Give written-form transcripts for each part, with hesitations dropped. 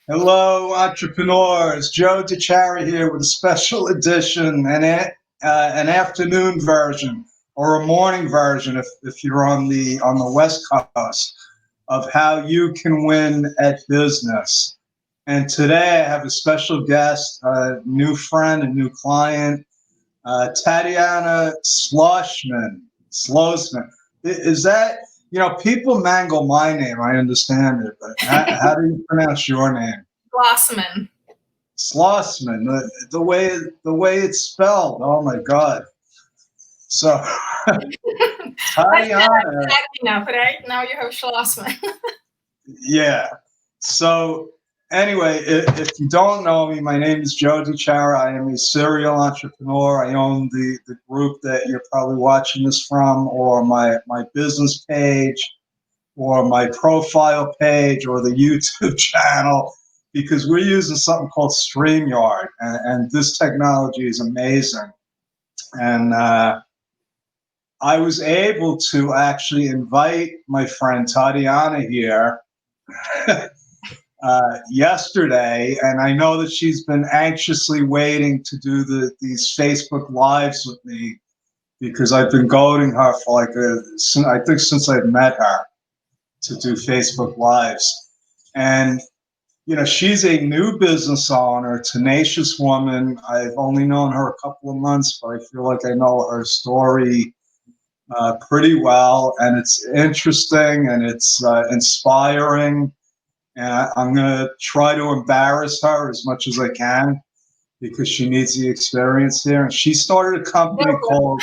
Hello, entrepreneurs. Joe DeChara here with a special edition, an afternoon version or a morning version, if you're on the West Coast, of how you can win at business. And today I have a special guest, a new friend, a new client, Tatiana Schloessman. Is that, people mangle my name, I understand it, but how do you pronounce your name? Schloessman. Schloessman, the way it's spelled. Oh my God! So That's Tatiana, enough, right? Now you have Schloessman. yeah. So anyway, if you don't know me, my name is Joe DeChara. I am a serial entrepreneur. I own the group that you're probably watching this from, or my business page, or my profile page, or the YouTube channel, because we're using something called StreamYard, and this technology is amazing. And I was able to actually invite my friend Tatiana here yesterday, and I know that she's been anxiously waiting to do these Facebook Lives with me because I've been goading her for I think since I've met her to do Facebook Lives. And she's a new business owner, tenacious woman. I've only known her a couple of months, but I feel like I know her story pretty well, and it's interesting and it's inspiring. And I'm going to try to embarrass her as much as I can because she needs the experience here. And she started a company called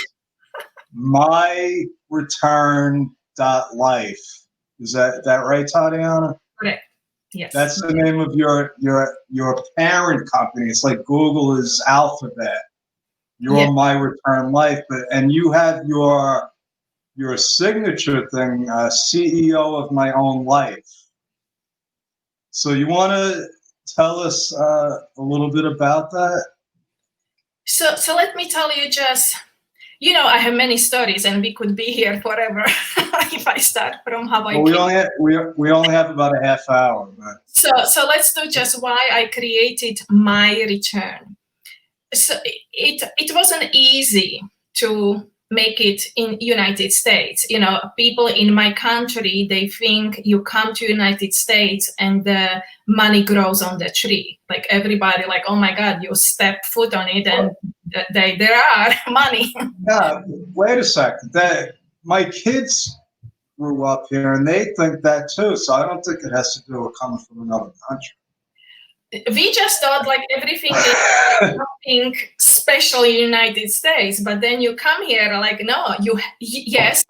My Return Life. Is that right, Tatiana? Correct. Yes. That's the name of your parent company. It's like Google is Alphabet. You're My Return Life, and you have your signature thing, CEO of My Own Life. So you want to tell us a little bit about that? So let me tell you just, I have many stories and we could be here forever if I start from how I we only have about a half hour. But. So let's do just why I created My Return. So it wasn't easy to make it in United States. People in my country, they think you come to United States and the money grows on the tree. Like everybody, like, oh my God, you step foot on it and there are money. Yeah, wait a second. My kids grew up here and they think that too. So I don't think it has to do with coming from another country. We just thought like everything is something special in the United States, but then you come here like, no, yes,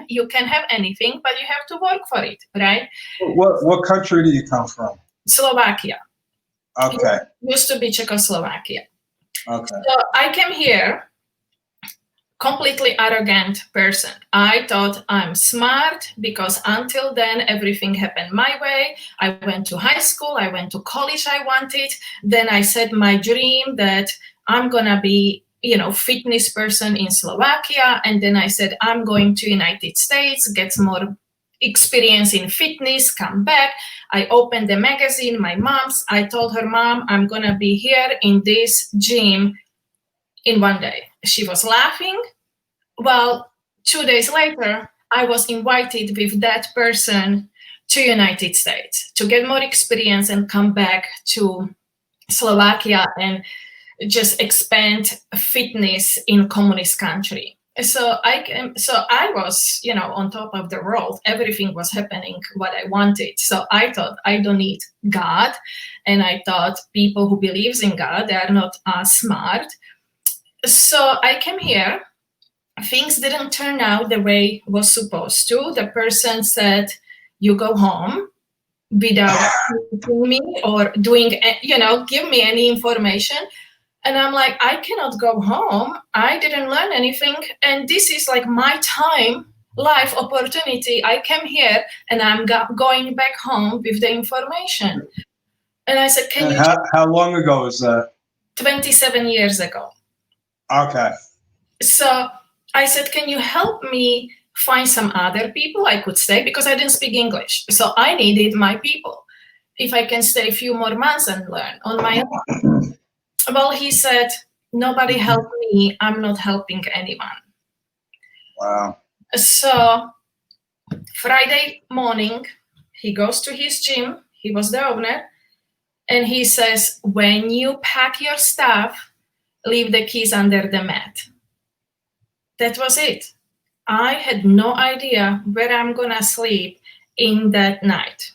you can have anything, but you have to work for it, right? What country do you come from? Slovakia. Okay. It used to be Czechoslovakia. Okay. So I came here completely arrogant person. I thought I'm smart because until then everything happened my way. I went to high school, I went to college I wanted. Then I set my dream that I'm gonna be, fitness person in Slovakia. And then I said, I'm going to United States, get more experience in fitness, come back. I opened the magazine, my mom's. I told her, Mom, I'm gonna be here in this gym in one day. She was laughing. Well, 2 days later, I was invited with that person to United States to get more experience and come back to Slovakia and just expand fitness in communist country. So I was, on top of the world. Everything was happening what I wanted. So I thought I don't need God. And I thought people who believes in God, they are not as smart. So I came here. Things didn't turn out the way it was supposed to. The person said, you go home without me or doing, give me any information. And I'm like, I cannot go home. I didn't learn anything. And this is like my time, life opportunity. I came here and I'm going back home with the information. And I said, how long ago was that? 27 years ago. Okay. So I said, can you help me find some other people I could stay? Because I didn't speak English. So I needed my people. if I can stay a few more months and learn on my own. Well, he said, nobody helped me. I'm not helping anyone. Wow. So Friday morning, he goes to his gym. He was the owner. And he says, when you pack your stuff, leave the keys under the mat. That was it. I had no idea where I'm gonna sleep in that night.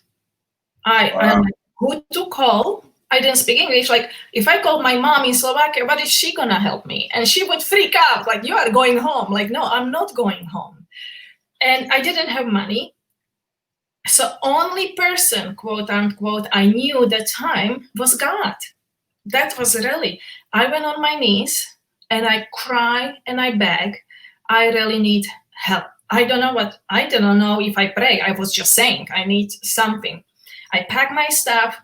I'm like, who to call? I didn't speak English. Like, if I called my mom in Slovakia, what is she gonna help me? And she would freak out, like, you are going home. Like, no, I'm not going home. And I didn't have money. So only person, quote unquote, I knew that time was God. That was really, I went on my knees and I cry and I beg. I really need help. I don't know if I pray. I was just saying, I need something. I packed my stuff,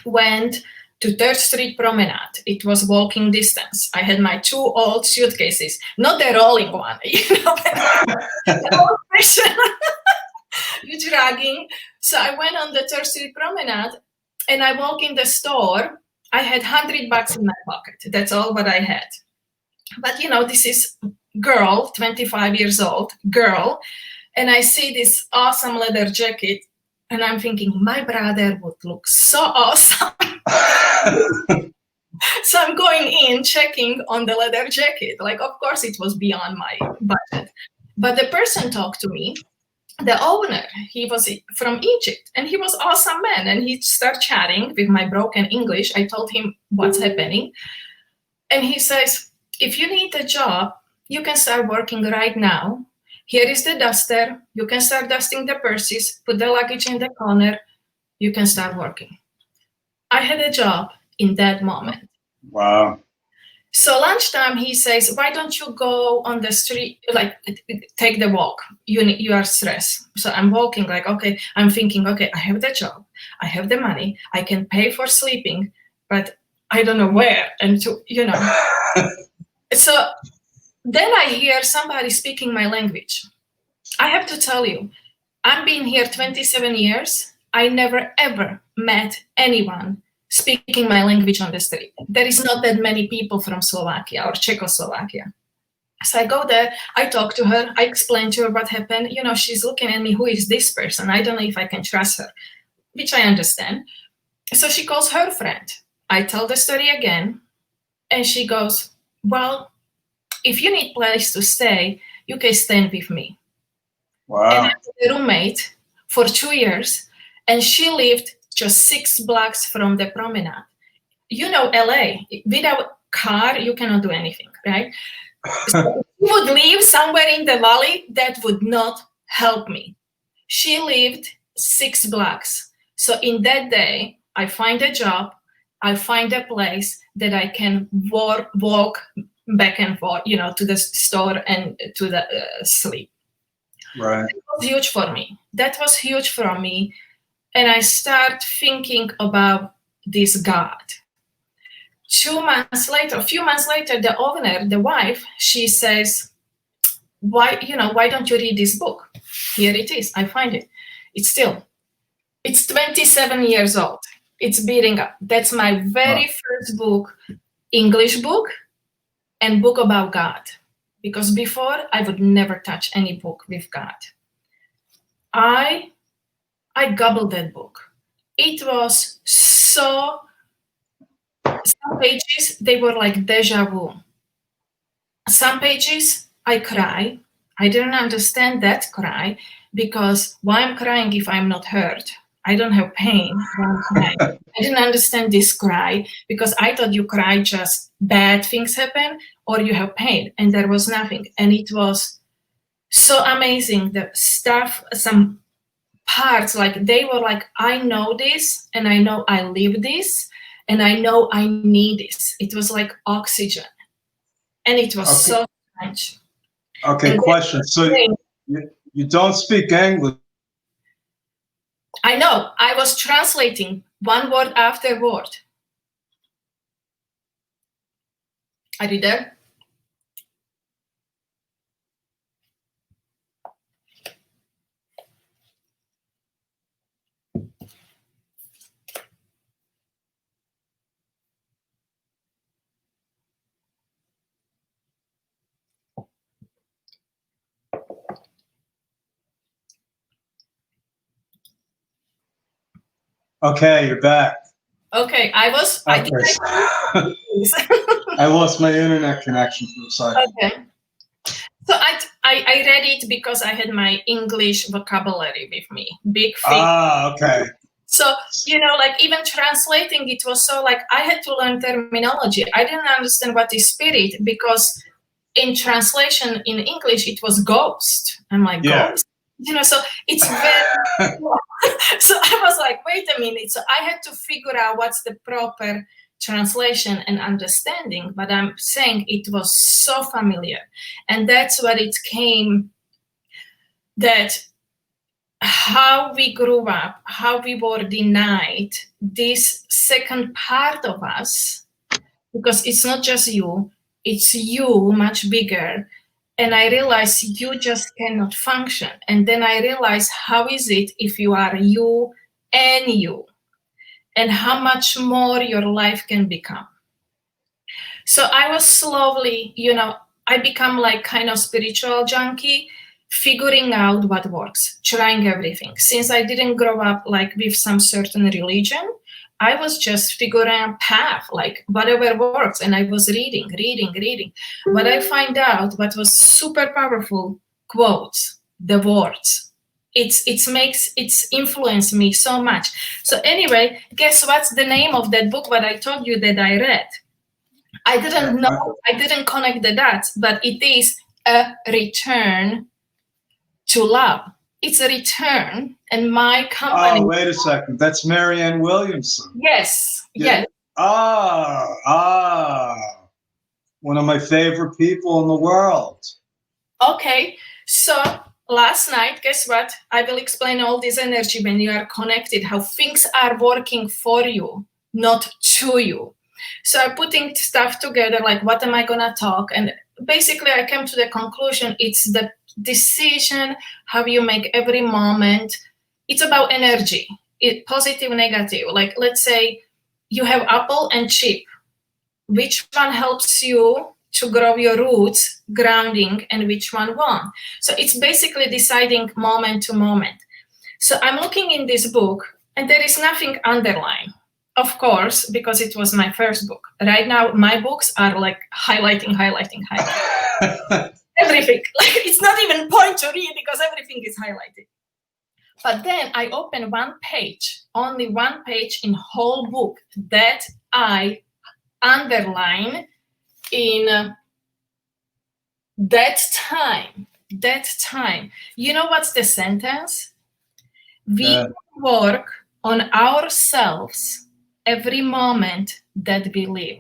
went to 3rd Street Promenade. It was walking distance. I had my 2 old suitcases, not the rolling one, the old version. You're dragging. So I went on the 3rd Street Promenade and I walk in the store. I had $100 in my pocket. That's all what I had. But this is girl, 25 years old, girl. And I see this awesome leather jacket. And I'm thinking, my brother would look so awesome. So I'm going in, checking on the leather jacket. Like, of course, it was beyond my budget. But the person talked to me, the owner, he was from Egypt, and he was awesome man. And he started chatting with my broken English. I told him what's happening. And he says, if you need a job, you can start working right now. Here is the duster. You can start dusting the purses, put the luggage in the corner. You can start working. I had a job in that moment. Wow. So lunchtime, he says, why don't you go on the street, like take the walk? You are stressed. So I'm walking like, okay, I'm thinking, okay, I have the job. I have the money. I can pay for sleeping, but I don't know where. And So then I hear somebody speaking my language. I have to tell you, I've been here 27 years. I never, ever met anyone speaking my language on the street. There is not that many people from Slovakia or Czechoslovakia. So I go there, I talk to her, I explain to her what happened. She's looking at me, who is this person? I don't know if I can trust her, which I understand. So she calls her friend. I tell the story again, and she goes, well, if you need place to stay, you can stay with me. Wow. And I was a roommate for 2 years, and she lived just 6 blocks from the promenade. LA, without car, you cannot do anything, right? So if you would live somewhere in the valley, that would not help me. She lived 6 blocks. So in that day, I find a job, I find a place that I can walk back and forth, to the store and to the sleep. Right. That was huge for me. That was huge for me. And I start thinking about this God. A few months later, the owner, the wife, she says, why don't you read this book? Here it is. I find it. It's 27 years old. It's beating up. That's my very first book, English book, and book about God. Because before, I would never touch any book with God. I gobbled that book. It was some pages, they were like deja vu. Some pages, I cry. I didn't understand that cry, because why I'm crying if I'm not hurt? I don't have pain. I didn't understand this cry, because I thought you cry just bad things happen or you have pain, and there was nothing. And it was so amazing. The stuff, some parts, like they were like, I know this, and I know I live this, and I know I need this. It was like oxygen, and it was so strange. Okay, and question. So you don't speak English? I know. I was translating one word after word. Are you there? Okay, you're back. Okay, I Okay. I lost my internet connection for a second. Okay. So I read it because I had my English vocabulary with me. Big thing. Ah, okay. So, like even translating it was so like I had to learn terminology. I didn't understand what is spirit because in translation in English it was ghost. I'm like, Yeah. ghost? So it's very so I was like, wait a minute. So I had to figure out what's the proper translation and understanding, but I'm saying it was so familiar. And that's what it came, that how we grew up, how we were denied this second part of us, because it's not just you, it's you much bigger. And I realized you just cannot function. And then I realized, how is it if you are you and you? And how much more your life can become. So I was slowly, I become like kind of spiritual junkie, figuring out what works, trying everything. Since I didn't grow up like with some certain religion, I was just figuring out path, like whatever works. And I was reading. But I find out what was super powerful, quotes, the words. It's influenced me so much. So anyway, guess what's the name of that book what I told you that I read? I didn't know, I didn't connect the dots, but it is A Return to Love. It's a return, and my company. Oh, wait a second. That's Marianne Williamson. Yes, Yeah. yes. One of my favorite people in the world. Okay, so last night, guess what? I will explain all this energy when you are connected, how things are working for you, not to you. So I'm putting stuff together, like what am I gonna talk? And basically I came to the conclusion, it's the decision, how you make every moment. It's about energy, positive, negative. Like let's say you have apple and chip. Which one helps you to grow your roots, grounding, and which one won't? So it's basically deciding moment to moment. So I'm looking in this book and there is nothing underlined. Of course, because it was my first book. Right now, my books are like highlighting. Everything. Like it's not even point to read because everything is highlighted. But then I open one page, only one page in whole book that I underline in that time. You know what's the sentence? We work on ourselves every moment that we live.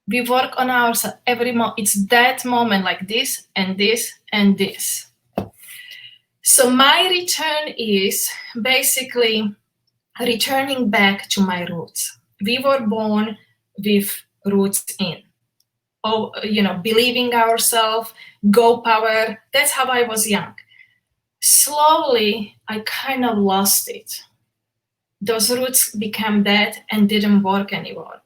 We work on ourselves every moment. It's that moment, like this and this and this. So my return is basically returning back to my roots. We were born with roots in. Believing ourselves, go power. That's how I was young. Slowly, I kind of lost it. Those roots became dead and didn't work anymore.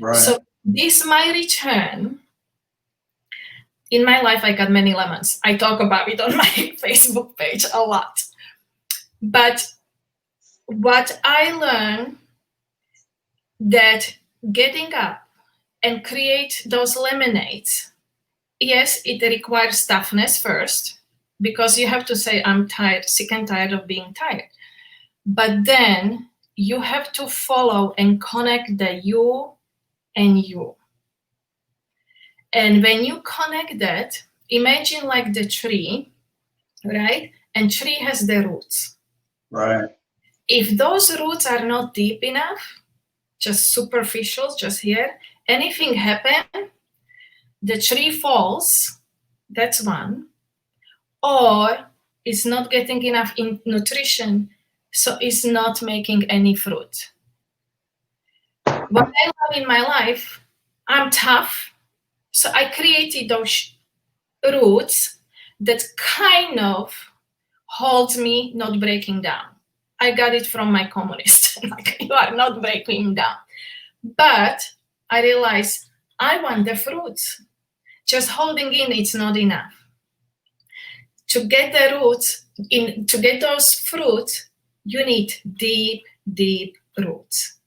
Right. So this my return. In my life, I got many lemons. I talk about it on my Facebook page a lot. But what I learned, that getting up and create those lemonades, yes, it requires toughness first, because you have to say, I'm tired, sick and tired of being tired. But then you have to follow and connect the you and you. And when you connect that, imagine like the tree, right? And tree has the roots. Right. If those roots are not deep enough, just superficial, just here, anything happen, the tree falls, that's one, or it's not getting enough nutrition, so it's not making any fruit. What I love in my life, I'm tough, so I created those roots that kind of holds me not breaking down. I got it from my communist. Like, you are not breaking down. But I realized I want the fruits. Just holding in, it's not enough. To get the roots, to get those fruits, you need deep deep roots.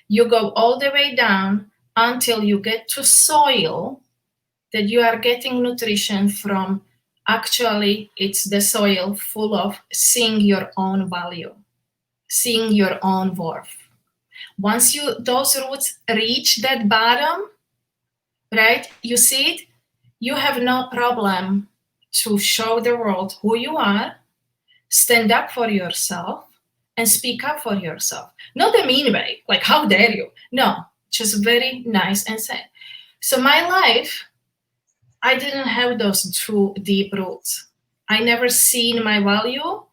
You go all the way down until you get to soil that you are getting nutrition from. Actually, it's the soil full of seeing your own value, seeing your own worth. Once those roots reach that bottom, right, you see it, you have no problem to show the world who you are, stand up for yourself, and speak up for yourself. Not a mean way, like, how dare you? No, just very nice and sad. So my life, I didn't have those true deep roots. I never seen my value.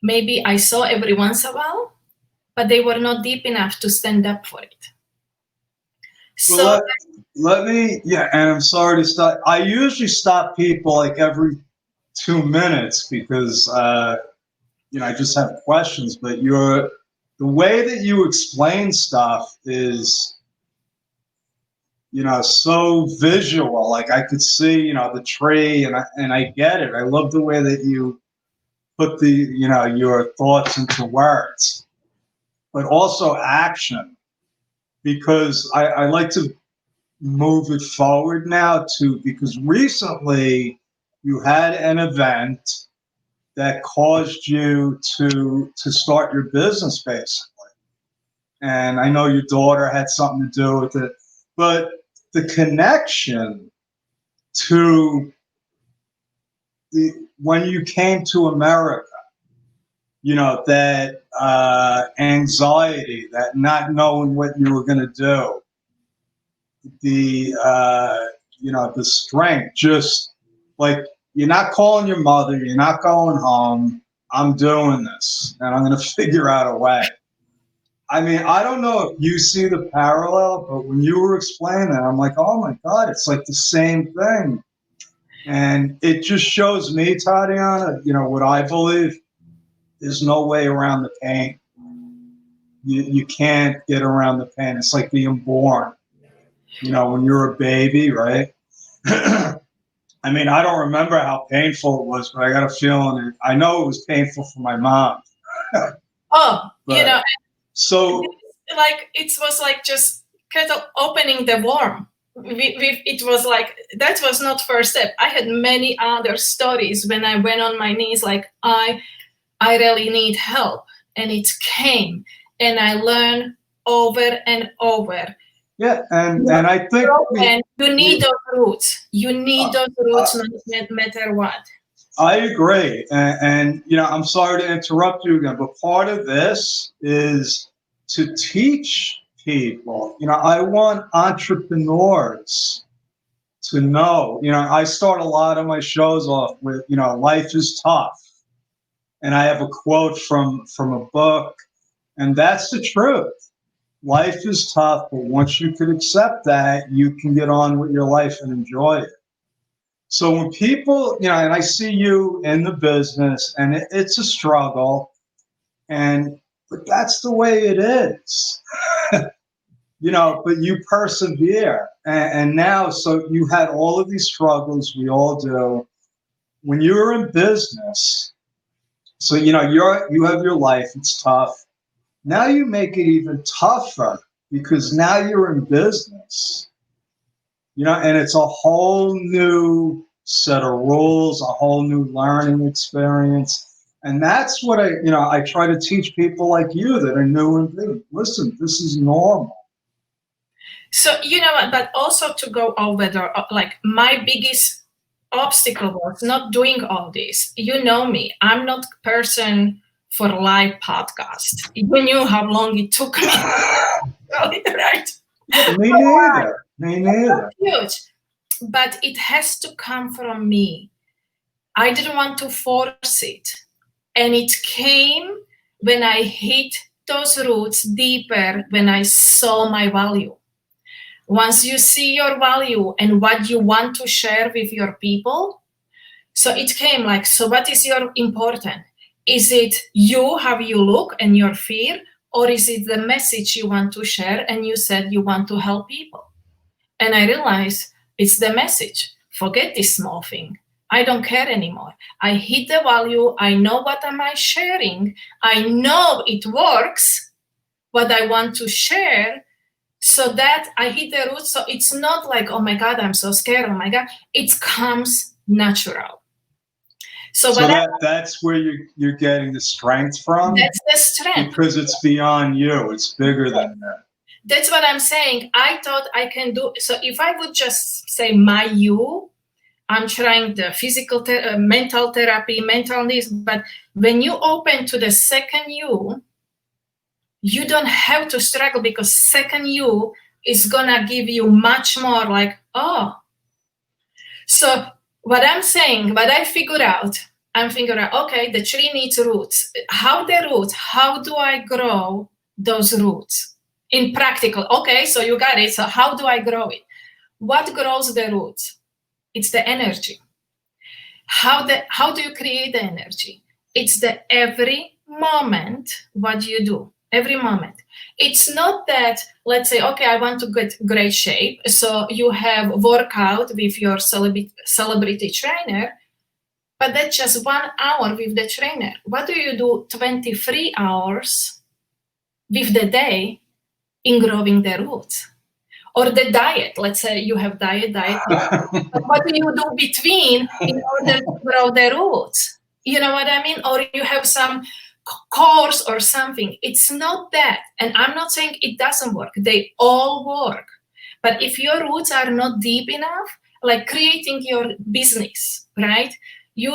Maybe I saw every once in a while, but they were not deep enough to stand up for it. Well, let me, yeah, and I'm sorry to stop. I usually stop people like every 2 minutes because, I just have questions, but the way that you explain stuff is, so visual. Like I could see, the tree, and I get it. I love the way that you put your thoughts into words, but also action, because I like to move it forward now because recently you had an event that caused you to start your business, basically. And I know your daughter had something to do with it, but the connection to when you came to America, that anxiety, that not knowing what you were going to do, the strength, just like, you're not calling your mother, you're not going home. I'm doing this, and I'm going to figure out a way. I mean, I don't know if you see the parallel, but when you were explaining that, I'm like, oh my God, it's like the same thing. And it just shows me, Tatiana, what I believe, there's no way around the pain. You can't get around the pain. It's like being born. When you're a baby, right? I mean, I don't remember how painful it was, but I got a feeling I know it was painful for my mom. But, so like, it was like just kind of opening the worm. It was like, that was not first step. I had many other stories when I went on my knees, like, I really need help, and it came, and I learned over and over. Yeah, and I think you need those roots. You need those roots, no matter what. I agree, and I'm sorry to interrupt you again, but part of this is to teach people. I want entrepreneurs to know. I start a lot of my shows off with, life is tough, and I have a quote from a book, and that's the truth. Life is tough, but once you can accept that, you can get on with your life and enjoy it. So when people, and I see you in the business, and it's a struggle, but that's the way it is, but you persevere. And now, so you had all of these struggles, we all do. When you're in business, so, you have your life, it's tough. Now you make it even tougher because now you're in business, and it's a whole new set of rules, a whole new learning experience. And that's what I try to teach people like you that are new and big. Listen, this is normal. So, but also to go over like, my biggest obstacle was not doing all this. You know me, I'm not person for live podcast. You knew how long it took me. Right? Me neither. Me neither. Huge. But it has to come from me. I didn't want to force it. And it came when I hit those roots deeper, when I saw my value. Once you see your value and what you want to share with your people, so it came like, so what is your important? Is it you, how you look and your fear, or is it the message you want to share and you said you want to help people? And I realized it's the message. Forget this small thing. I don't care anymore. I hit the value. I know what am I sharing. I know it works. what I want to share, so that I hit the roots. So it's not like, oh my God, I'm so scared. Oh my God, it comes natural. So that's where you're getting the strength from. That's the strength, because it's beyond you. It's bigger than that. That's what I'm saying. I thought I can do. So if I would just say my you, I'm trying the physical, mental therapy, mental this. But when you open to the second you don't have to struggle, because second you is gonna give you much more like, oh. So what I'm saying, what I figured out, okay, the tree needs roots. How do I grow those roots in practical? Okay, so you got it. So how do I grow it? What grows the roots? It's the energy. How do you create the energy? It's the every moment what you do. Every moment. It's not that, let's say, okay, I want to get great shape. So you have workout with your celebrity trainer, but that's just 1 hour with the trainer. What do you do 23 hours with the day in growing the roots? Or the diet, let's say you have diet. What do you do between in order to grow the roots? You know what I mean? Or you have some course or something. It's not that. And I'm not saying it doesn't work. They all work. But if your roots are not deep enough, like creating your business, right?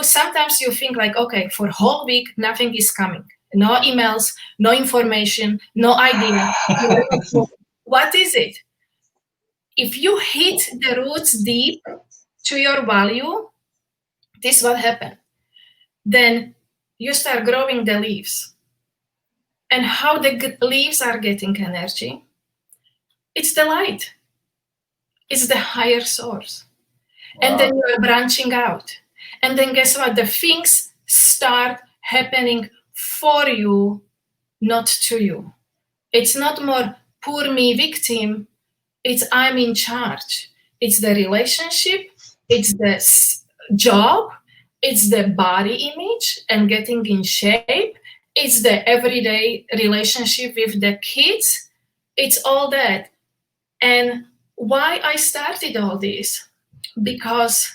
Sometimes you think like, okay, for whole week, nothing is coming. No emails, no information, no idea. What is it? If you hit the roots deep to your value, this is what happened. Then you start growing the leaves. And how the leaves are getting energy? It's the light. It's the higher source. Wow. And then you are branching out. And then guess what? The things start happening for you, not to you. It's not more poor me victim. It's I'm in charge. It's the relationship. It's the job. It's the body image and getting in shape. It's the everyday relationship with the kids. It's all that. And why I started all this? Because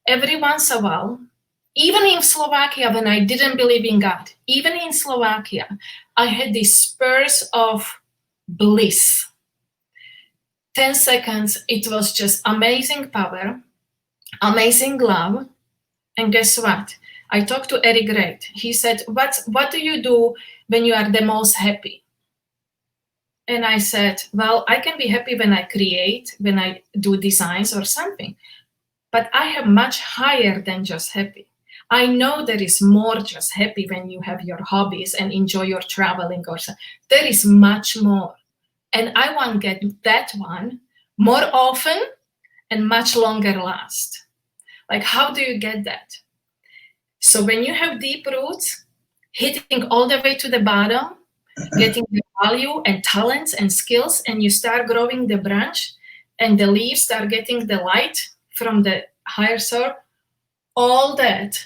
every once in a while, even in Slovakia, when I didn't believe in God, even in Slovakia, I had these spurs of bliss. 10 seconds, it was just amazing power, amazing love. And guess what? I talked to Eric Great. He said, what do you do when you are the most happy? And I said, well, I can be happy when I create, when I do designs or something. But I have much higher than just happy. I know there is more just happy when you have your hobbies and enjoy your traveling or something. There is much more. And I want to get that one more often and much longer last. Like, how do you get that? So when you have deep roots, hitting all the way to the bottom, getting the value and talents and skills, and you start growing the branch and the leaves start getting the light from the higher source, all that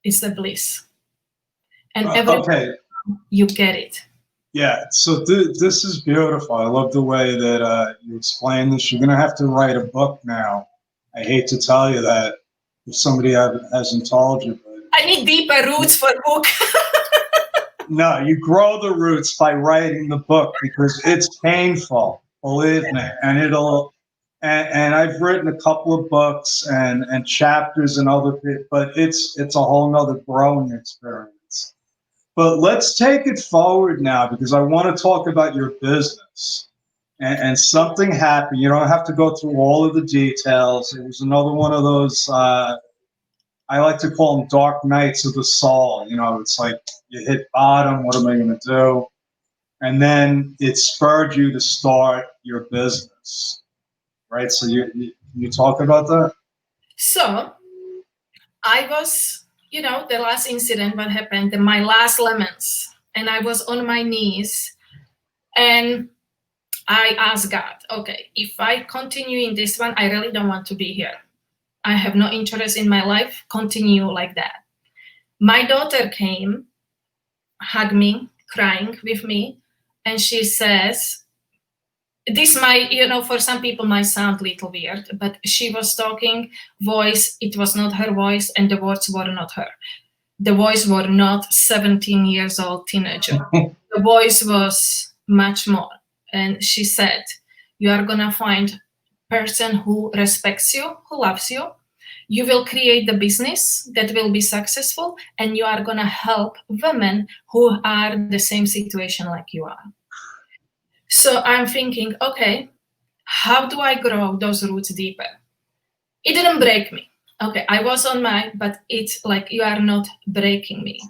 is the bliss. And every time you get it. Yeah, so this is beautiful. I love the way that you explain this. You're going to have to write a book now. I hate to tell you that if somebody hasn't told you. But I need deeper roots for a book. No, you grow the roots by writing the book because it's painful, believe me. And and I've written a couple of books and chapters and other people, but it's a whole nother growing experience. But let's take it forward now because I want to talk about your business. And something happened. You don't have to go through all of the details. It was another one of those, I like to call them dark nights of the soul. You know, it's like you hit bottom. What am I going to do? And then it spurred you to start your business, right? So you talk about that? So I was, the last incident, what happened, my last lemons, and I was on my knees and I asked God, okay, if I continue in this one, I really don't want to be here. I have no interest in my life. Continue like that. My daughter came, hugged me, crying with me. and she says, this might, for some people might sound a little weird, but she was talking voice. It was not her voice, and the words were not her. The voice were not 17 years old teenager. The voice was much more. And she said, you are going to find person who respects you, who loves you. You will create the business that will be successful, and you are going to help women who are in the same situation like you are. So I'm thinking, okay, how do I grow those roots deeper? It didn't break me. Okay, I was on my, but it's like, you are not breaking me.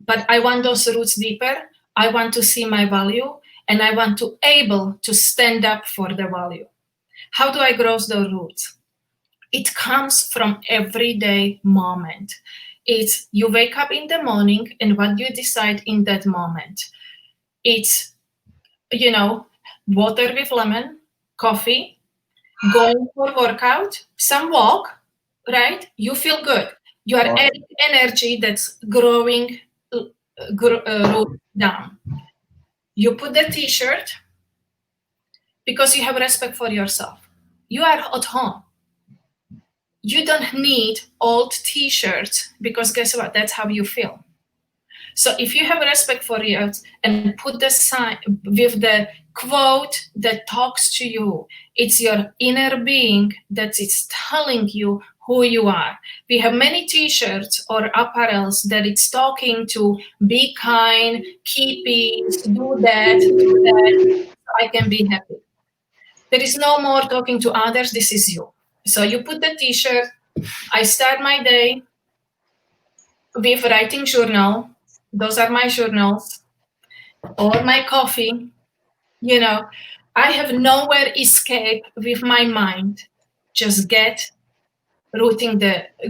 But I want those roots deeper. I want to see my value, and I want to able to stand up for the value. How do I grow those roots? It comes from everyday moment. It's you wake up in the morning, and what you decide in that moment. It's, water with lemon, coffee, going for workout, some walk, right? You feel good. You are adding energy that's growing root down. You put the t-shirt because you have respect for yourself. You are at home. You don't need old t-shirts because guess what? That's how you feel. So if you have respect for you and put the sign with the quote that talks to you, it's your inner being that is telling you who you are. We have many t-shirts or apparels that it's talking to be kind, keep peace, do that, so I can be happy. There is no more talking to others, this is you. So you put the t-shirt, I start my day with writing journal. Those are my journals, or my coffee. I have nowhere escape with my mind. Just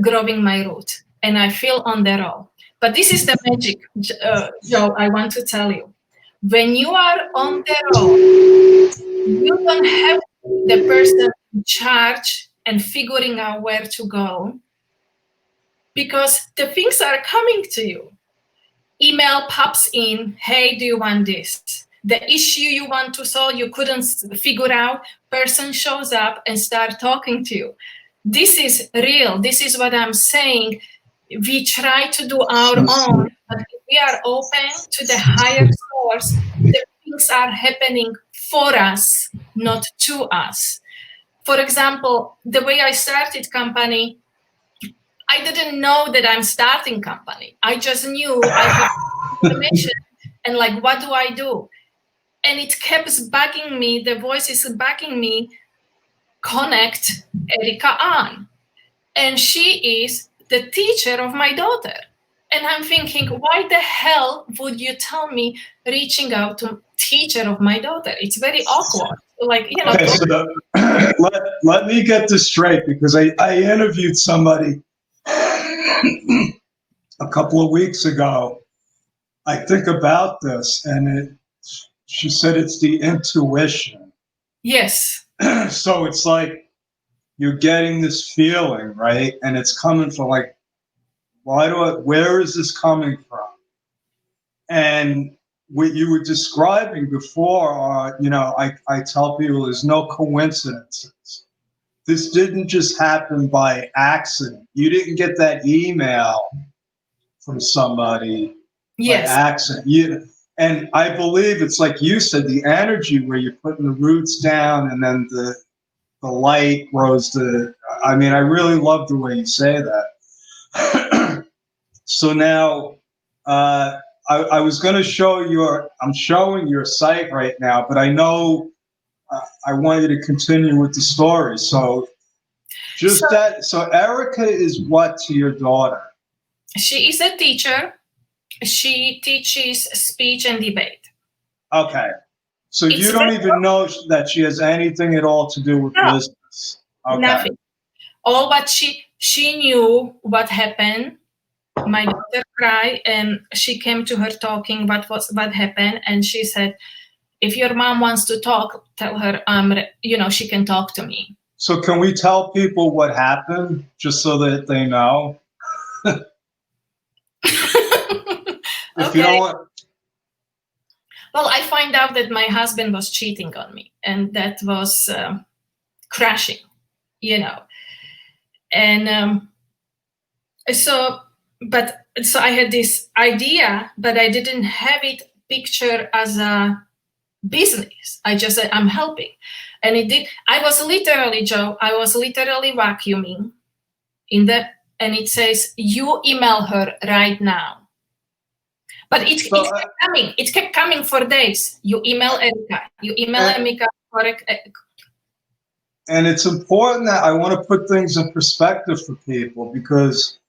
growing my root, and I feel on the roll. But this is the magic, Joe, I want to tell you. When you are on the roll, you don't have the person in charge and figuring out where to go, because the things are coming to you. Email pops in, hey, do you want this? The issue you want to solve, you couldn't figure out, person shows up and start talking to you. This is real. This is what I'm saying. We try to do our own, but if we are open to the higher source, the things are happening for us, not to us. For example, the way I started company, I didn't know that I'm starting company. I just knew I have information and what do I do? And it kept bugging me. The voice is bugging me. Connect Erika on. And she is the teacher of my daughter. And I'm thinking, why the hell would you tell me reaching out to teacher of my daughter? It's very awkward. Okay, so let me get this straight, because I interviewed somebody a couple of weeks ago, I think, about this, and she said it's the intuition. Yes. So it's like you're getting this feeling, right? And it's coming from where is this coming from? And what you were describing before are, I tell people there's no coincidences. This didn't just happen by accident. You didn't get that email from somebody by accident. And I believe it's like you said, the energy where you're putting the roots down, and then the light grows. I really love the way you say that. So now, I was going to show I'm showing your site right now, but I know I want you to continue with the story. So so Erica is what to your daughter? She is a teacher. She teaches speech and debate. Okay. So you don't even know that she has anything at all to do with business? Okay. Nothing. All what she knew what happened. My daughter cried, and she came to her talking what happened, and she said, if your mom wants to talk, tell her she can talk to me. So can we tell people what happened, just so that they know? If you don't want. Well, I find out that my husband was cheating on me, and that was crashing, you know. And so I had this idea, but I didn't have it pictured as a business. I just said, I'm helping. And it did. I was literally, Joe, vacuuming and it says, you email her right now. But it kept coming. It kept coming for days. You email Erika. You email Emika. And it's important that I want to put things in perspective for people, because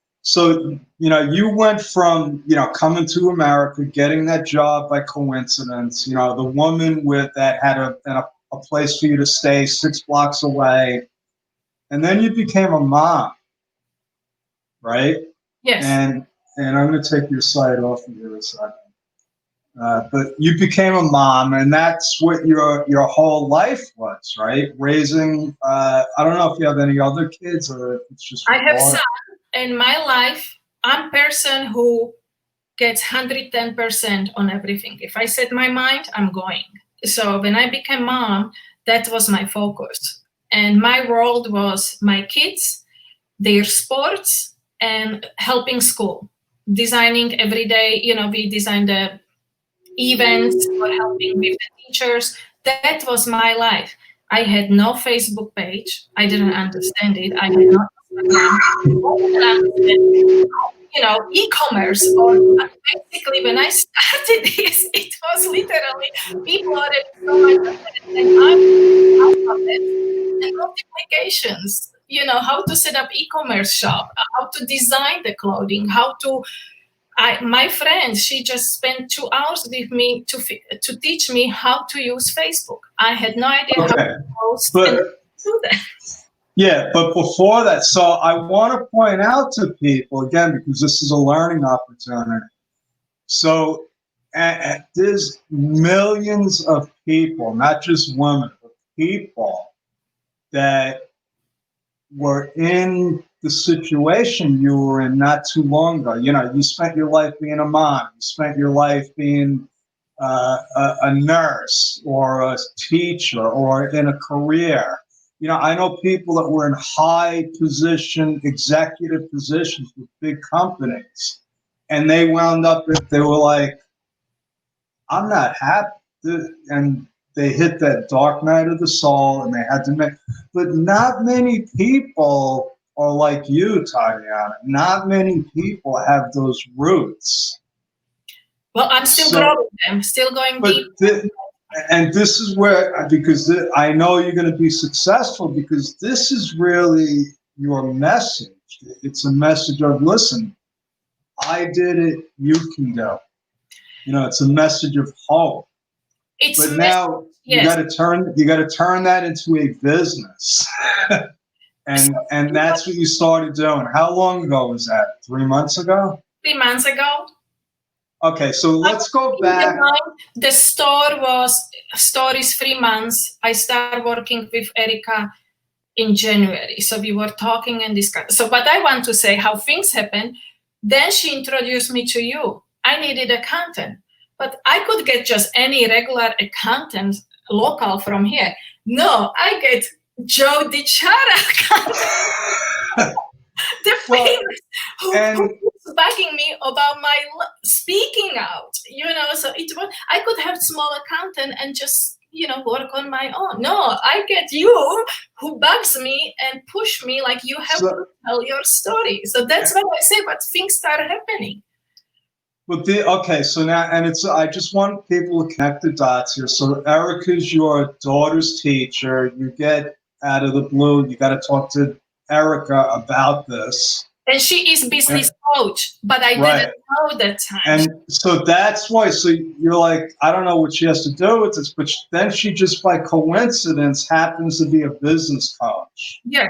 you went from, coming to America, getting that job by coincidence, the woman that had a place for you to stay 6 blocks away. And then you became a mom, right? Yes. And I'm going to take your site off of here a second. But you became a mom, and that's what your whole life was, right? Raising, I don't know if you have any other kids or if it's just. I have son. In my life, I'm a person who gets 110% on everything. If I set my mind, I'm going. So when I became mom, that was my focus. And my world was my kids, their sports, and helping school. Designing every day, we designed the events or helping with the teachers. That was my life. I had no Facebook page. I didn't understand it. I had no Instagram. E-commerce, or basically when I started this, it was literally people already so much and and multiplications, how to set up e-commerce shop, how to design the clothing, my friend, she just spent 2 hours with me to teach me how to use Facebook. I had no idea how to post and do that. Yeah, but before that, so I want to point out to people, again, because this is a learning opportunity. So there's millions of people, not just women, but people that were in the situation you were in not too long ago. You spent your life being a mom. You spent your life being a nurse or a teacher or in a career. I know people that were in high position, executive positions with big companies, and they wound up, they were like, I'm not happy. And they hit that dark night of the soul, and they had to make, but not many people are like you, Tatiana. Not many people have those roots. Well, I'm still growing them, still going deep. And this is where, because I know you're going to be successful, because this is really your message. It's a message of, listen, I did it, you can do. It's a message of hope. But now you got to turn that into a business. and that's what you started doing. How long ago was that? 3 months ago? 3 months ago. Okay, so let's go back. The store is 3 months. I started working with Erika in January. So we were talking and discussing. So what I want to say, how things happen, then she introduced me to you. I needed an accountant, but I could get just any regular accountant local from here. No, I get Joe DiChara accountant. The famous who's bugging me about my speaking out, so I could have small accountant and just, work on my own. No, I get you who bugs me and push me like you have to tell your story. So that's what I say, but things start happening. So now, and I just want people to connect the dots here. So Erika's your daughter's teacher. You get out of the blue, you got to talk to Erika about this. And she is business coach, but I didn't know that time. And so that's why, so you're like, I don't know what she has to do with this, but then she just by coincidence happens to be a business coach. Yes.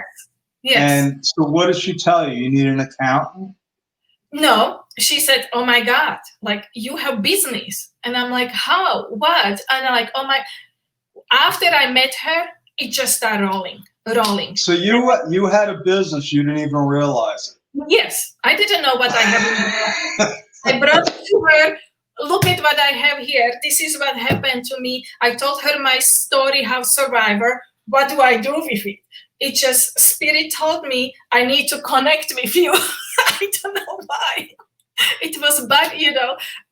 And so what does she tell you? You need an accountant? No, she said, oh my God, like you have business. And I'm like, how, what? And I'm like, oh my, after I met her, it just started rolling. So you had a business, you didn't even realize it. Yes, I didn't know what I had. I brought it to her look at what I have here. This is what happened to me. I told her my story, how survivor. What do I do with it? It just, spirit told me I need to connect with you. I don't know why. It was bad,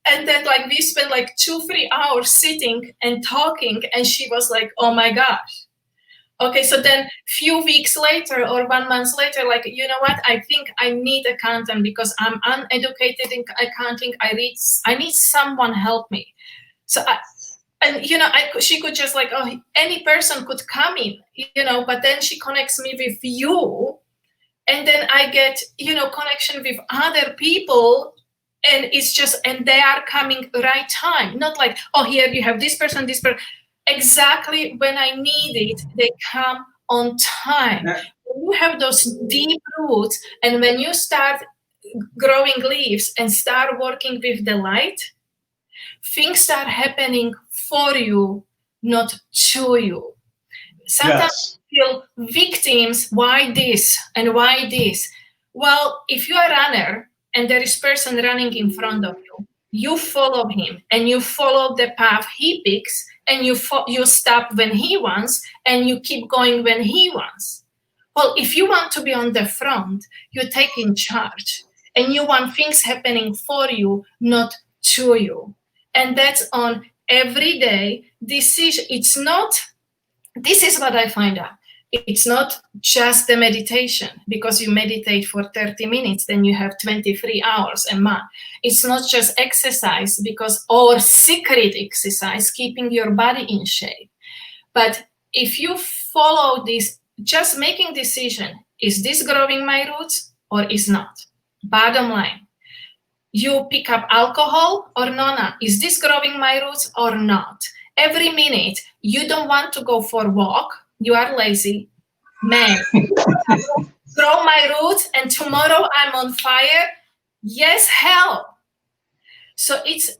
and then like we spent like 2-3 hours sitting and talking, and she was like, oh my gosh. Okay, so then few weeks later or 1 month later, like, you know what, I think I need accountant because I'm uneducated in accounting. I need someone help me. So she could just like, oh, any person could come in, but then she connects me with you, and then I get, connection with other people, and it's just, and they are coming right time, not like, oh, here you have this person. Exactly when I need it, they come on time. Yeah. When you have those deep roots, and when you start growing leaves and start working with the light, things start happening for you, not to you. Sometimes you feel victims. Why this and why this? Well, if you are a runner and there is person running in front of you, you follow him and you follow the path he picks, and you stop when he wants and you keep going when he wants. Well, if you want to be on the front, you take in charge and you want things happening for you, not to you. And that's on everyday decision. This is what I find out. It's not just the meditation, because you meditate for 30 minutes, then you have 23 hours a month. It's not just exercise, or secret exercise, keeping your body in shape. But if you follow this, just making decision, is this growing my roots or is not? Bottom line. You pick up alcohol or not? Is this growing my roots or not? Every minute, you don't want to go for a walk, you are lazy. Man, grow my roots and tomorrow I'm on fire. Yes, hell. So it's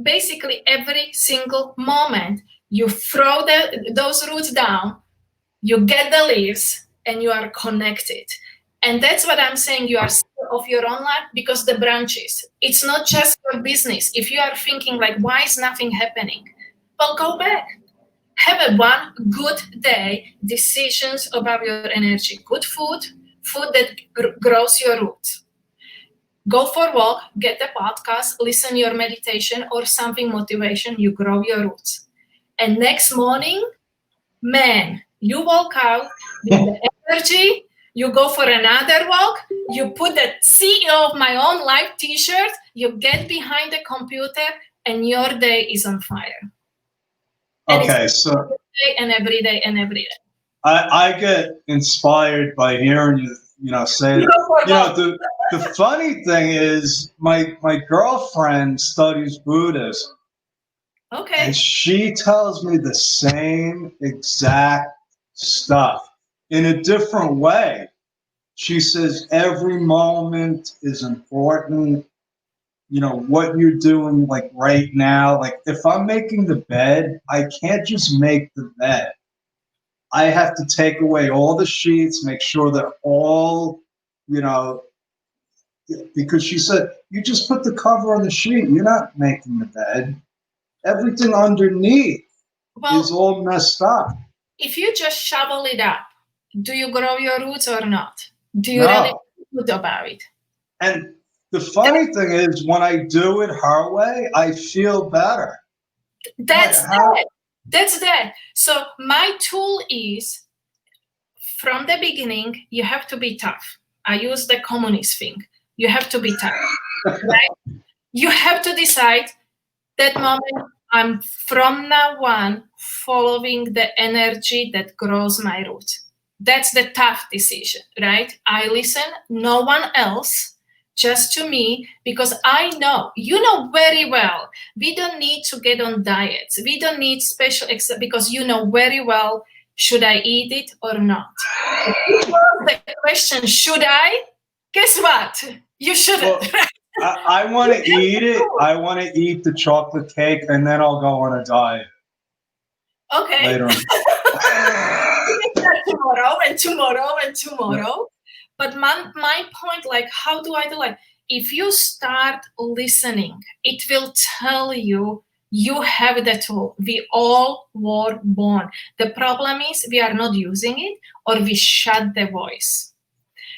basically every single moment you throw those roots down, you get the leaves, and you are connected. And that's what I'm saying. You are of your own life, because the branches, it's not just your business. If you are thinking like, why is nothing happening? Well, go back. Have a one good day, decisions about your energy, good food that grows your roots. Go for a walk, get a podcast, listen your meditation or something motivation, you grow your roots. And next morning, man, you walk out with the energy, you go for another walk, you put the CEO of my own life t-shirt, you get behind the computer, and your day is on fire. Okay, so every day. I get inspired by hearing you say, the funny thing is my girlfriend studies Buddhism. Okay. And she tells me the same exact stuff in a different way. She says every moment is important. What you're doing like right now, like if I'm making the bed, I can't just make the bed. I have to take away all the sheets, make sure they're all, because she said, you just put the cover on the sheet. You're not making the bed. Everything underneath is all messed up. If you just shovel it up, do you grow your roots or not? Do you No. really feel good about it? And the funny thing is, when I do it her way, I feel better. That's that. So my tool is, from the beginning, you have to be tough. I use the communist thing. You have to be tough. Right? You have to decide that moment, I'm from now on following the energy that grows my roots. That's the tough decision, right? I listen, no one else, just to me, because I know, you know very well, we don't need to get on diets. We don't need special, because you know very well, should I eat it or not? The question, should I? Guess what? You shouldn't. Well, I want to eat it. I want to eat the chocolate cake, and then I'll go on a diet. Okay. Later on. tomorrow. But my point, like, how do I do it? if you start listening, it will tell you you have the tool. We all were born. The problem is we are not using it, or we shut the voice.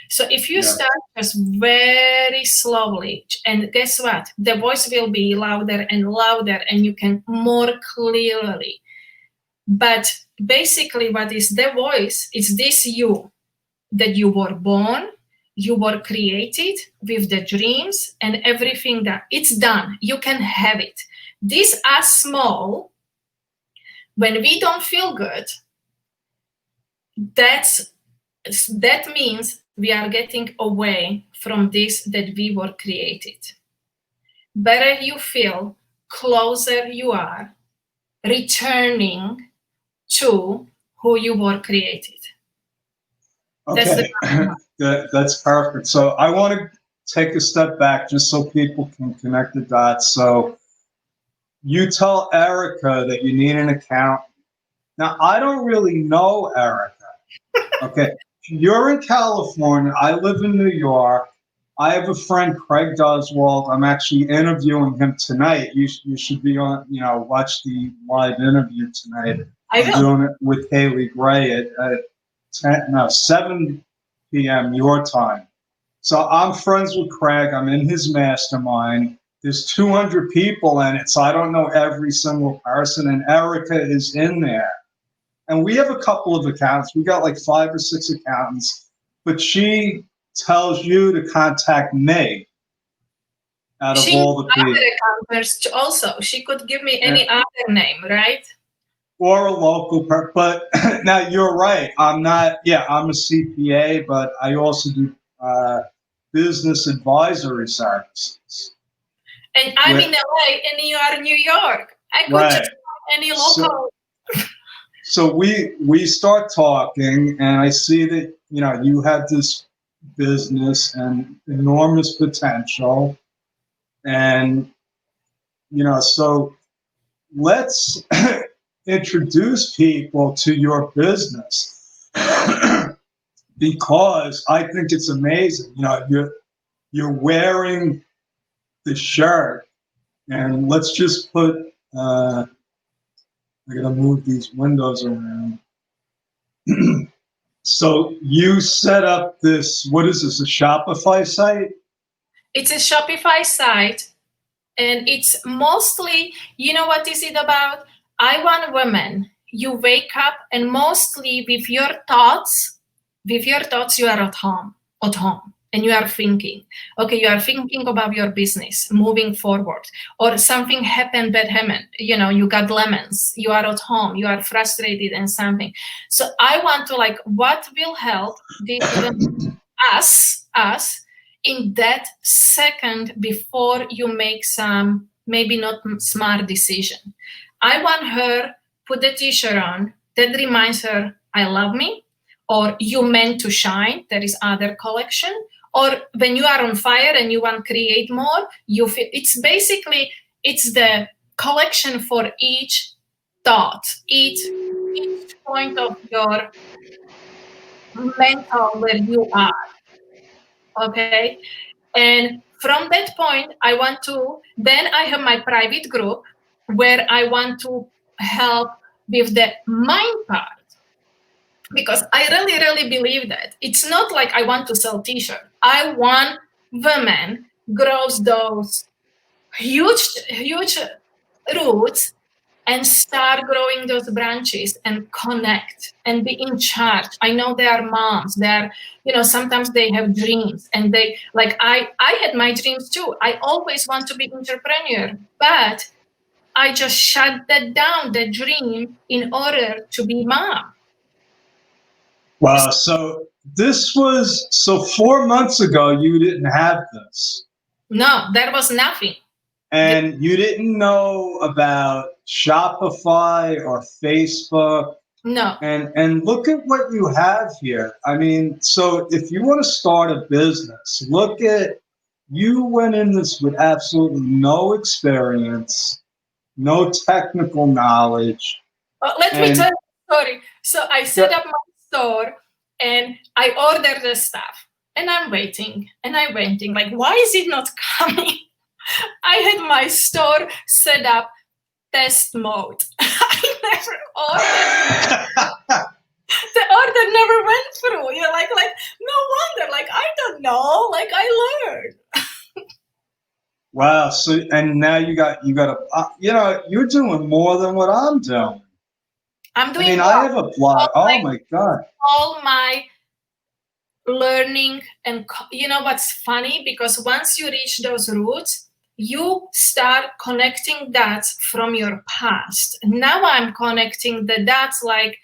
So if you start just very slowly, and guess what? The voice will be louder and louder, and you can more clearly. But basically, what is the voice? It's this you, that you were born, you were created with the dreams and everything that it's done. You can have it. These are small. When we don't feel good, that means we are getting away from this that we were created. Better you feel, closer you are, returning to who you were created. Okay, that's perfect. So I want to take a step back just so people can connect the dots. So you tell Erica that you need an account. Now, I don't really know Erica. Okay, you're in California. I live in New York. I have a friend, Craig Doswald. I'm actually interviewing him tonight. You should be on, watch the live interview tonight. I'm doing it with Haley Gray at 7 p.m. your time. So I'm friends with Craig. I'm in his mastermind. There's 200 people in it, so I don't know every single person, and Erica is in there. And we have a couple of accounts. We got like 5 or 6 accountants, but she tells you to contact me out of all the people. Other accountants also. She could give me any other name, right? Or a local person. But now you're right. I'm not, I'm a CPA, but I also do business advisory services. And I'm in LA and you are in New York. I could just find any local. So we start talking, and I see that, you have this business and enormous potential. And, so let's introduce people to your business because I think it's amazing. You're wearing the shirt, and let's just put, I gotta move these windows around. So you set up this, what is this, a Shopify site? It's a Shopify site, and it's mostly, what is it about? I want women. You wake up, and mostly with your thoughts, you are at home, and you are thinking. Okay, you are thinking about your business, moving forward, or something happened, bad happened. You got lemons. You are at home. You are frustrated and something. So I want to what will help us in that second before you make some maybe not smart decision. I want her put the t-shirt on that reminds her I love me, or you meant to shine. There is other collection. Or when you are on fire and you want to create more, you feel it's the collection for each thought, each point of your mental where you are. Okay. And from that point, then I have my private group where I want to help with the mind part. Because I really, really believe that. It's not like I want to sell t-shirts. I want women grows those huge roots and start growing those branches and connect and be in charge. I know they are moms. Sometimes they have dreams, and I had my dreams too. I always want to be entrepreneur, but I just shut that down, the dream, in order to be mom. Wow. So 4 months ago, you didn't have this. No, there was nothing. And you didn't know about Shopify or Facebook. No. And look at what you have here. I mean, so if you want to start a business, you went in this with absolutely no experience, no technical knowledge. Let me tell you a story. So I set up my store and I ordered the stuff. And I'm waiting and I'm waiting. Like, why is it not coming? I had my store set up test mode. I never ordered. The order never went through. You're like, no wonder. Like, I don't know. Like, I learned. Wow. So, and now you got a, you're doing more than what I'm doing. I'm doing. I mean, I have a blog. Oh my God. All my learning, and you know what's funny? Because once you reach those roots, you start connecting dots from your past. Now I'm connecting the dots, like,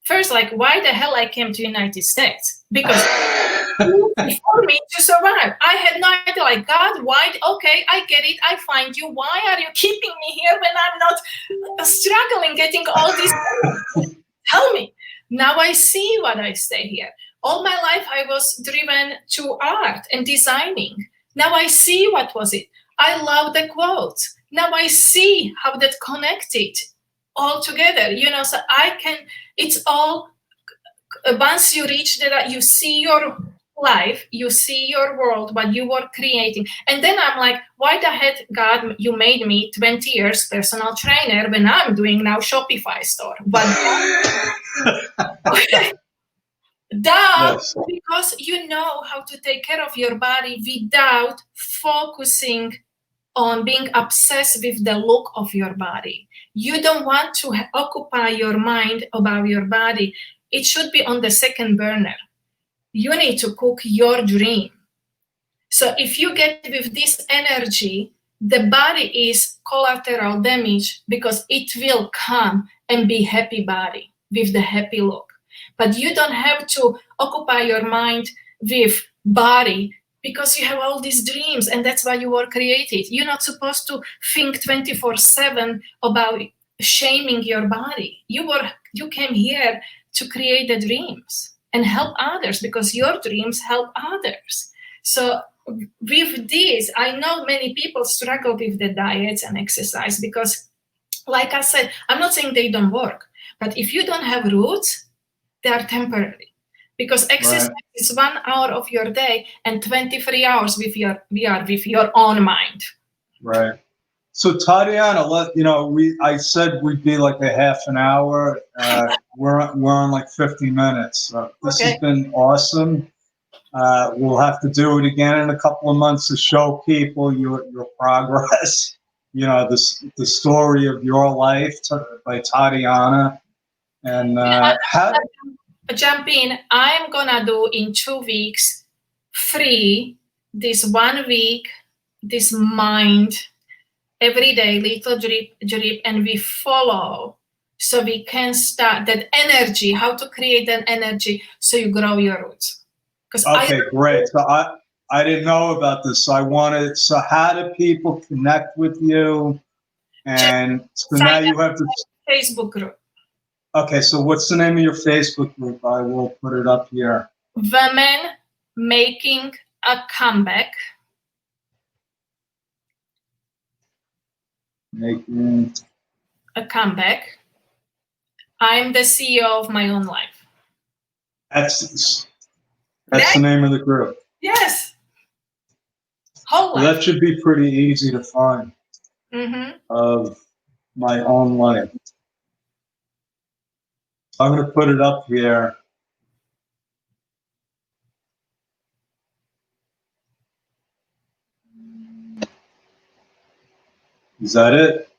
first, like, why the hell I came to United States? Because for me to survive, I had no idea, like, God, why? Okay, I get it. I find you. Why are you keeping me here when I'm not struggling getting all these? Tell me. Now I see why I stay here. All my life I was driven to art and designing. Now I see what was it. I love the quotes. Now I see how that connected all together. So I can, it's all, once you reach that, you see your life, you see your world, what you were creating. And then I'm like, why the heck, God, you made me 20 years personal trainer when I'm doing now Shopify store? But Yes. because you know how to take care of your body without focusing on being obsessed with the look of your body. You don't want to occupy your mind about your body. It should be on the second burner. You need to cook your dream. So if you get with this energy, the body is collateral damage because it will come and be happy body with the happy look. But you don't have to occupy your mind with body because you have all these dreams, and that's why you were created. You're not supposed to think 24/7 about shaming your body. You came here to create the dreams and help others because your dreams help others. So with this, I know many people struggle with the diets and exercise because, like I said, I'm not saying they don't work, but if you don't have roots, they are temporary. Because exercise is 1 hour of your day and 23 hours with your own mind. Right. So Tatiana, I said we'd be like a half an hour. We're on like 50 minutes. This has been awesome. We'll have to do it again in a couple of months to show people your progress. The story of your life by Tatiana. And jump in. I'm gonna do in 2 weeks free this 1 week, this mind every day, little drip, and we follow so we can start that energy, how to create that energy so you grow your roots. Okay, great. So I didn't know about this. So how do people connect with you? And so now you have the Facebook group. Okay, so what's the name of your Facebook group? I will put it up here. Women Making a Comeback. Making a comeback. I'm the CEO of my own life. That's the name of the group. Yes. Whole life. Well, that should be pretty easy to find. Of my own life. I'm going to put it up here. Is that it?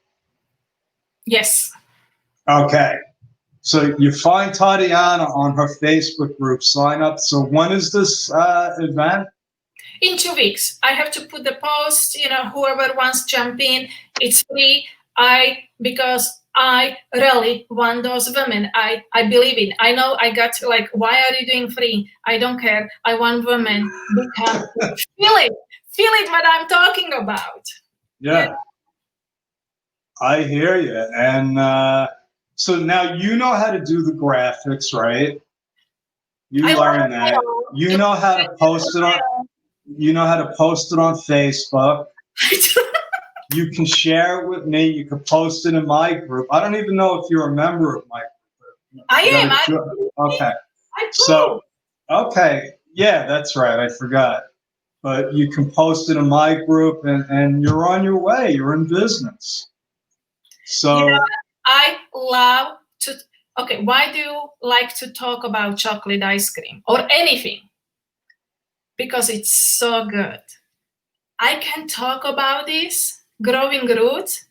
Yes. Okay. So you find Tatiana on her Facebook group. Sign up. So when is this event? In 2 weeks. I have to put the post, whoever wants to jump in, it's free. Because I really want those women. I believe in. I know I got why are you doing free? I don't care. I want women become feel it what I'm talking about. Yeah. I hear you. And so now you know how to do the graphics, right? You learned that. You know how to post it on. You know how to post it on Facebook. You can share it with me. You can post it in my group. I don't even know if you're a member of my group. I am. Okay. So, okay. Yeah, that's right. I forgot. But you can post it in my group, and you're on your way. You're in business. You know, So I love to. Okay, why do you like to talk about chocolate ice cream or anything? Because it's so good. I can talk about this growing roots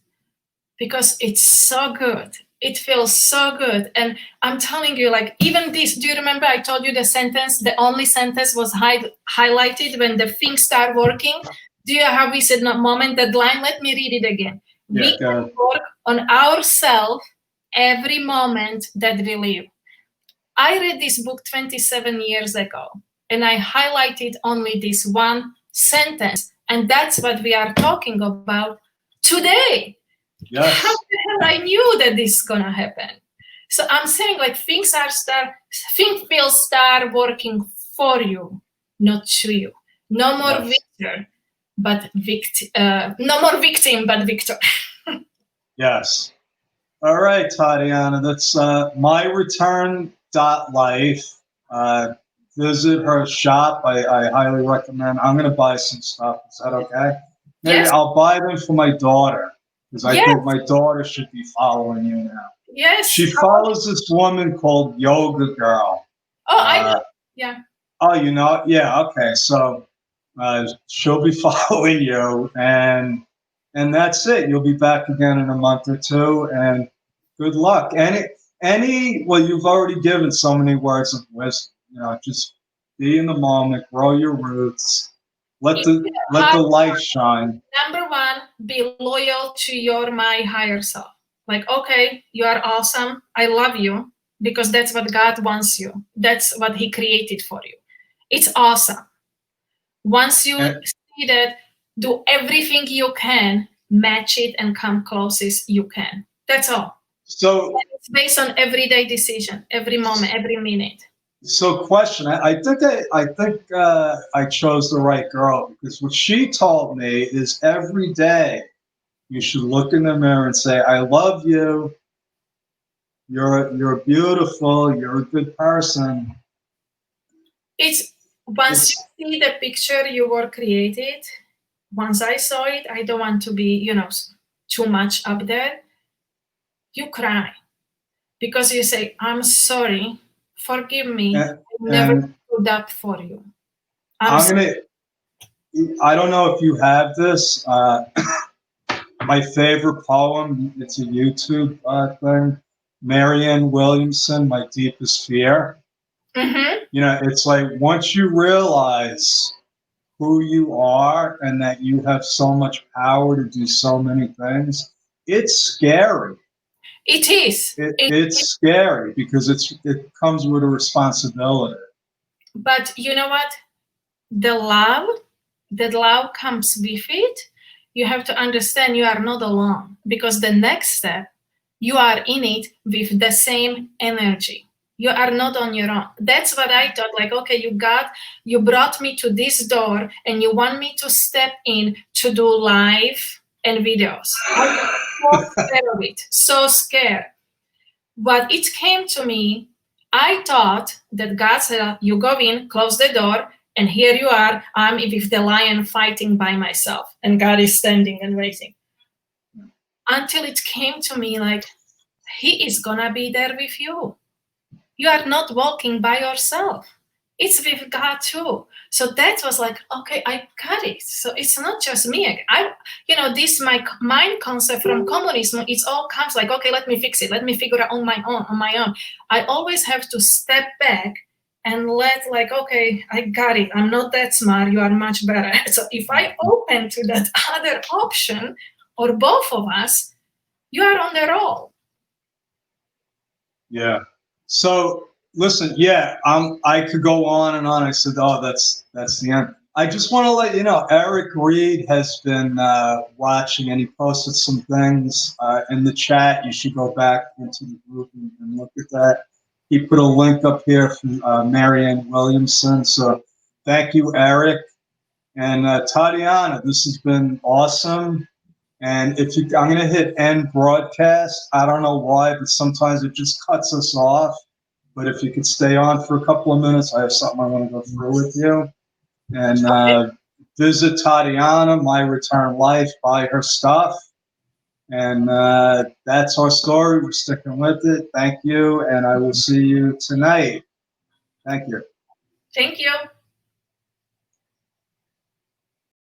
because it's so good. It feels so good. And I'm telling you, like, even this, do you remember I told you the sentence, the only sentence was highlighted when the things start working? Do you have we said no moment deadline? Let me read it again. yeah, We can work on ourselves every moment that we live. I read this book 27 years ago, and I highlighted only this one sentence, and that's what we are talking about today. yes, How the hell I knew that this is gonna happen? So I'm saying like things will start working for you, not to you. No more yes, victor, but no more victim, but victor. yes. All right, Tatiana. That's my return dot life. Uh, Visit her shop. I highly recommend. I'm going to buy some stuff. Is that okay? Maybe Yes, I'll buy them for my daughter because I yes, think my daughter should be following you now. yes. She follows this woman called Yoga Girl. Oh, I know. Uh, Yeah. oh, you know? Yeah. Okay. So she'll be following you, and that's it. You'll be back again in a month or two, and good luck. Well, you've already given so many words of wisdom. You know, just be in the moment, grow your roots, let If the you let have, the light shine. number one, be loyal to your my higher self. Like, okay, you are awesome. I love you because that's what God wants you. That's what He created for you. It's awesome. Once you And see that, do everything you can, match it and come closest you can. That's all. so, It's based on everyday decision, every moment, every minute. question. I think I chose the right girl because what she told me is every day you should look in the mirror and say, "I love you. You're beautiful. You're a good person." It's once It's you see the picture you were created, once I saw it, I don't want to be, too much up there. You cry because you say, I'm sorry, forgive me, and, I never and stood up for you. I'm I'm sorry. gonna. I don't know if you have this. My favorite poem. It's a YouTube thing. Marianne Williamson, "My Deepest Fear." Mm-hmm. You know, it's like once you realize who you are and that you have so much power to do so many things, it's scary. It is. It's scary because it comes with a responsibility. But you know what? The love, that love comes with it. You have to understand you are not alone because the next step, you are in it with the same energy. You are not on your own. That's what I thought. Like, okay, you brought me to this door and you want me to step in to do live and videos. I was so scared of it, so scared. But it came to me, I thought that God said, you go in, close the door, and here you are. I'm with the lion fighting by myself, and God is standing and waiting. Until it came to me like, He is gonna be there with you. You are not walking by yourself. It's with God too. So that was like, okay, I got it. So it's not just me. This my mind concept from communism. It all comes like, okay, let me fix it. Let me figure out on my own. I always have to step back and okay, I got it. I'm not that smart. You are much better. So if I open to that other option, or both of us, you are on the roll. Yeah. So listen, yeah, I could go on and on. I said, oh, that's the end. I just want to let you know, Eric Reed has been watching, and he posted some things in the chat. You should go back into the group and look at that. He put a link up here from Marianne Williamson. So thank you, Eric. And Tatiana, this has been awesome. And I'm going to hit end broadcast. I don't know why, but sometimes it just cuts us off. but if you could stay on for a couple of minutes, I have something I want to go through with you. And visit Tatiana, My Return Life, buy her stuff. And that's our story. We're sticking with it. Thank you. And I will see you tonight. Thank you. Thank you.